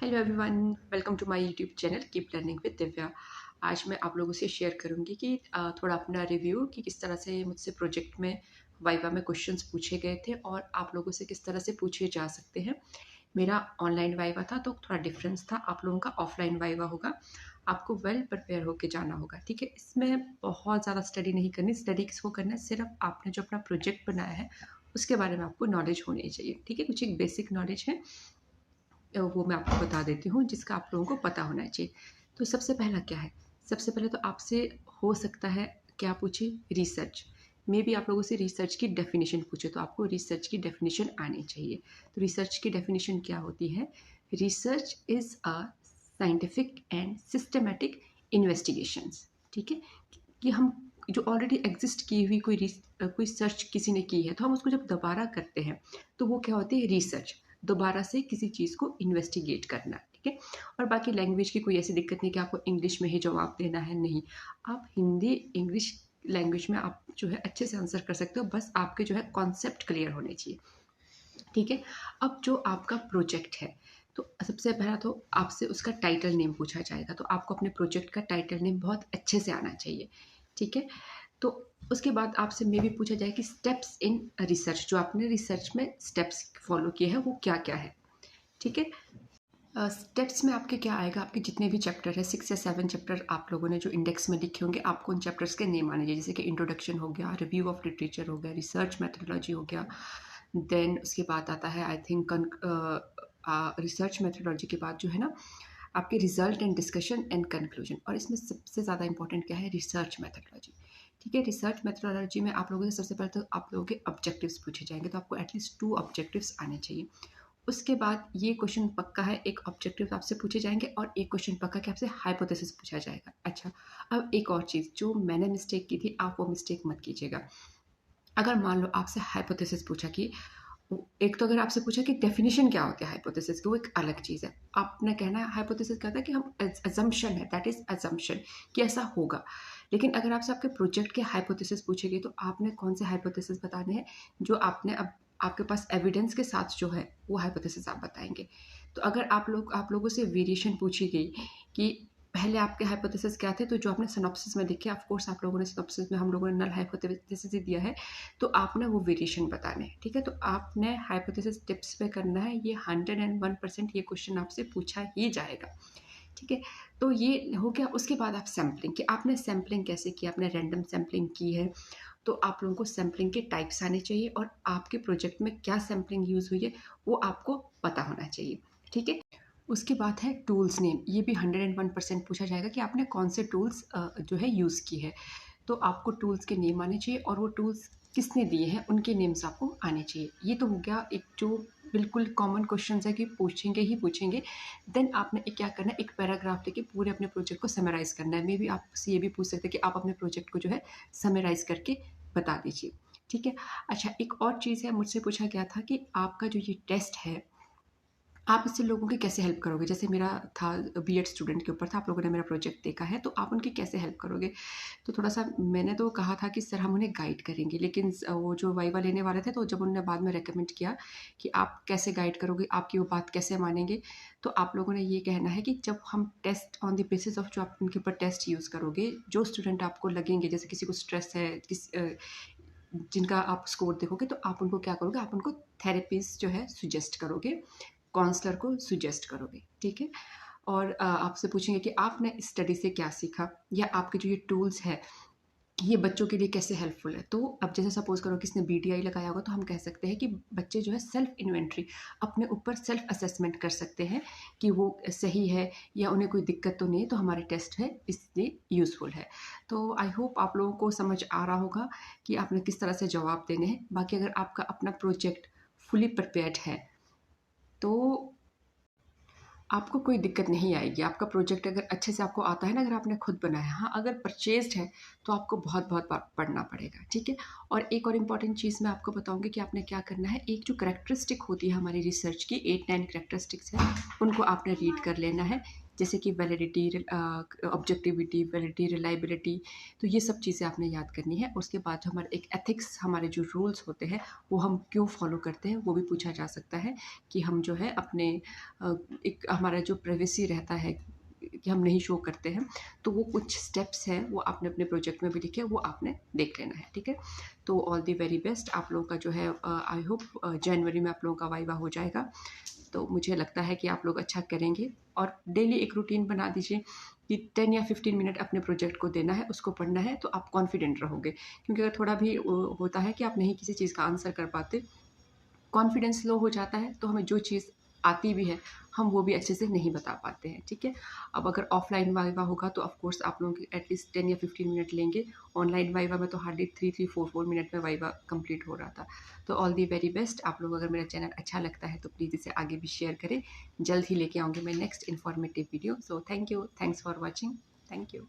Hello everyone, welcome to my YouTube channel keep learning with Divya. आज मैं आप लोगों से शेयर करूंगी कि थोड़ा अपना रिव्यू कि किस तरह से मुझसे प्रोजेक्ट में वाइवा में क्वेश्चंस पूछे गए थे और आप लोगों से किस तरह से पूछे जा सकते हैं। मेरा ऑनलाइन वाइवा था तो थोड़ा डिफरेंस था, आप लोगों का ऑफलाइन वाइवा होगा। आपको वेल प्रिपेयर होकर जाना होगा, ठीक है। इसमें बहुत ज़्यादा स्टडी नहीं करनी। स्टडी किसको करना है, सिर्फ आपने जो अपना प्रोजेक्ट बनाया है उसके बारे में आपको नॉलेज होनी चाहिए, ठीक है। कुछ एक बेसिक नॉलेज है वो मैं आपको बता देती हूँ जिसका आप लोगों को पता होना चाहिए। तो सबसे पहला क्या है, सबसे पहले तो आपसे हो सकता है क्या पूछे, रिसर्च। मे भी आप लोगों से रिसर्च की डेफिनेशन पूछे तो आपको रिसर्च की डेफिनेशन आनी चाहिए। तो रिसर्च की डेफिनेशन क्या होती है, research is a scientific and systematic investigations, ठीक है। कि हम जो ऑलरेडी एग्जिस्ट की हुई कोई सर्च किसी ने की है तो हम उसको जब दोबारा करते हैं तो वो क्या होती है, रिसर्च। दोबारा से किसी चीज़ को इन्वेस्टिगेट करना, ठीक है। और बाकी लैंग्वेज की कोई ऐसी दिक्कत नहीं कि आपको इंग्लिश में ही जवाब देना है, नहीं। आप हिंदी इंग्लिश लैंग्वेज में आप जो है अच्छे से आंसर कर सकते हो, बस आपके जो है कॉन्सेप्ट क्लियर होने चाहिए, ठीक है। अब जो आपका प्रोजेक्ट है तो सबसे पहला तो आपसे उसका टाइटल नेम पूछा जाएगा, तो आपको अपने प्रोजेक्ट का टाइटल नेम बहुत अच्छे से आना चाहिए, ठीक है। तो उसके बाद आपसे मे भी पूछा जाए कि स्टेप्स इन रिसर्च, जो आपने रिसर्च में स्टेप्स फॉलो किए हैं वो क्या क्या है, ठीक है। स्टेप्स में आपके क्या आएगा, आपके जितने भी चैप्टर है 6 या 7 चैप्टर आप लोगों ने जो इंडेक्स में लिखे होंगे, आपको उन चैप्टर्स के नेम आने चाहिए। जैसे कि इंट्रोडक्शन हो गया, रिव्यू ऑफ लिटरेचर हो गया, रिसर्च मेथोडोलॉजी हो गया। देन उसके बाद आता है आई थिंक रिसर्च मेथोडोलॉजी के बाद जो है ना आपके result and discussion and conclusion. और इसमें सबसे ज़्यादा इंपॉर्टेंट क्या है, रिसर्च मेथोडोलॉजी, ठीक है। रिसर्च मेथोडोलॉजी में आप लोगों से सबसे पहले तो आप लोगों के ऑब्जेक्टिव्स पूछे जाएंगे, तो आपको एटलीस्ट 2 ऑब्जेक्टिव्स आने चाहिए। उसके बाद ये क्वेश्चन पक्का है, एक ऑब्जेक्टिव आपसे पूछे जाएंगे और एक क्वेश्चन पक्का कि आपसे हाइपोथेसिस पूछा जाएगा। अच्छा, अब एक और चीज़ जो मैंने मिस्टेक की थी, आप वो मिस्टेक मत कीजिएगा। अगर मान लो आपसे हाइपोथेसिस पूछा कि एक तो अगर आपसे पूछा कि डेफिनेशन क्या होती है हाइपोथेसिस की, वो एक अलग चीज़ है। आपने कहना है हाइपोथेसिस क्या होता है कि हम अजम्पशन है, दैट इज अजम्पशन कि ऐसा होगा। लेकिन अगर आपसे आपके प्रोजेक्ट के हाइपोथेसिस पूछेगी तो आपने कौन से हाइपोथेसिस बताने हैं, जो आपने अब आपके पास एविडेंस के साथ जो है वो हाइपोथेसिस आप बताएंगे। तो अगर आप लोगों से वेरिएशन पूछी गई कि पहले आपके हाइपोथेसिस क्या थे, तो जो आपने सिनॉप्सिस में लिखे, ऑफ कोर्स आप लोगों ने सिनॉप्सिस में हम लोगों ने नल हाइपोथेसिस ही दिया है, तो आपने वो वेरिएशन बताने हैं, ठीक है। तो आपने हाइपोथेसिस टिप्स पे करना है, ये 101% ये क्वेश्चन आपसे पूछा ही जाएगा, ठीक है। तो ये हो गया। उसके बाद आप सैम्पलिंग कि आपने सैम्पलिंग कैसे किया, आपने रैंडम सैम्पलिंग की है तो आप लोगों को सैम्पलिंग के टाइप्स आने चाहिए और आपके प्रोजेक्ट में क्या सैम्पलिंग यूज़ हुई है वो आपको पता होना चाहिए, ठीक है। उसके बाद है टूल्स नेम, ये भी 101% पूछा जाएगा कि आपने कौन से टूल्स जो है यूज़ की है। तो आपको टूल्स के नेम आने चाहिए और वो टूल्स किसने दिए हैं उनके नेम्स आपको आने चाहिए। ये तो हो गया एक जो बिल्कुल कॉमन क्वेश्चन है कि पूछेंगे ही पूछेंगे। देन आपने एक क्या करना है, एक पैराग्राफ लेके पूरे अपने प्रोजेक्ट को समराइज़ करना है। मे बी आपसे ये भी पूछ सकते हैं कि आप अपने प्रोजेक्ट को जो है समराइज़ करके बता दीजिए, ठीक है। अच्छा, एक और चीज़ है, मुझसे पूछा गया था कि आपका जो ये टेस्ट है आप इससे लोगों की कैसे हेल्प करोगे। जैसे मेरा था बीएड स्टूडेंट के ऊपर था, आप लोगों ने मेरा प्रोजेक्ट देखा है, तो आप उनकी कैसे हेल्प करोगे। तो थोड़ा सा मैंने तो कहा था कि सर हम उन्हें गाइड करेंगे, लेकिन वो जो वाइवा लेने वाले थे तो जब उन्होंने बाद में रेकमेंड किया कि आप कैसे गाइड करोगे, आपकी वो बात कैसे मानेंगे, तो आप लोगों ने ये कहना है कि जब हम test on the basis of जो आप उनके ऊपर टेस्ट यूज़ करोगे, जो स्टूडेंट आपको लगेंगे, जैसे किसी को स्ट्रेस है, जिनका आप स्कोर देखोगे तो आप उनको क्या करोगे, आप उनको थेरेपीज जो है सुजेस्ट करोगे, काउंसलर को सुजेस्ट करोगे, ठीक है। और आपसे पूछेंगे कि आपने इस स्टडी से क्या सीखा, या आपके जो ये टूल्स है ये बच्चों के लिए कैसे हेल्पफुल है। तो अब जैसे सपोज करो किसने बीटीआई लगाया होगा, तो हम कह सकते हैं कि बच्चे जो है सेल्फ इन्वेंट्री अपने ऊपर सेल्फ असेसमेंट कर सकते हैं कि वो सही है या उन्हें कोई दिक्कत तो नहीं है, तो हमारे टेस्ट है इसलिए यूज़फुल है। तो आई होप आप लोगों को समझ आ रहा होगा कि आपने किस तरह से जवाब देने हैं। बाकी अगर आपका अपना प्रोजेक्ट फुली प्रिपेयर्ड है तो आपको कोई दिक्कत नहीं आएगी। आपका प्रोजेक्ट अगर अच्छे से आपको आता है ना, अगर आपने खुद बनाया, हाँ अगर परचेज्ड है तो आपको बहुत बहुत पढ़ना पड़ेगा, ठीक है। और एक और इम्पॉर्टेंट चीज़ मैं आपको बताऊंगी कि आपने क्या करना है। एक जो करैक्टरिस्टिक होती है हमारी रिसर्च की, 8-9 करैक्टरिस्टिक्स है, उनको आपने रीड कर लेना है जैसे कि वैलिडिटी, ऑब्जेक्टिविटी, वैलिडिटी, रिलायबिलिटी। तो ये सब चीज़ें आपने याद करनी है। उसके बाद जो हमारे एक एथिक्स, हमारे जो रूल्स होते हैं वो हम क्यों फॉलो करते हैं वो भी पूछा जा सकता है, कि हम जो है अपने एक हमारा जो प्राइवेसी रहता है कि हम नहीं शो करते हैं, तो वो कुछ स्टेप्स हैं वो आपने अपने प्रोजेक्ट में भी लिखे, वो आपने देख लेना है। ठीक है, तो ऑल दी वेरी बेस्ट। आप लोगों का जो है आई होप जनवरी में आप लोगों का वाइवा हो जाएगा। तो मुझे लगता है कि आप लोग अच्छा करेंगे। और डेली एक रूटीन बना दीजिए कि 10 या 15 मिनट अपने प्रोजेक्ट को देना है, उसको पढ़ना है, तो आप कॉन्फिडेंट रहोगे। क्योंकि अगर थोड़ा भी होता है कि आप नहीं किसी चीज़ का आंसर कर पाते, कॉन्फिडेंस लो हो जाता है, तो हमें जो चीज़ आती भी है हम वो भी अच्छे से नहीं बता पाते हैं। ठीक है, अब अगर ऑफलाइन वाइवा होगा तो ऑफ कोर्स आप लोगों की एटलीस्ट 10 या 15 मिनट लेंगे। ऑनलाइन वाइवा में तो हार्डली 3-4 मिनट में वाइवा कंप्लीट हो रहा था। तो ऑल दी वेरी बेस्ट। आप लोग अगर मेरा चैनल अच्छा लगता है तो प्लीज़ इसे आगे भी शेयर करें। जल्द ही लेके आऊँगी मैं next informative video. So thank you, thanks for watching, thank you.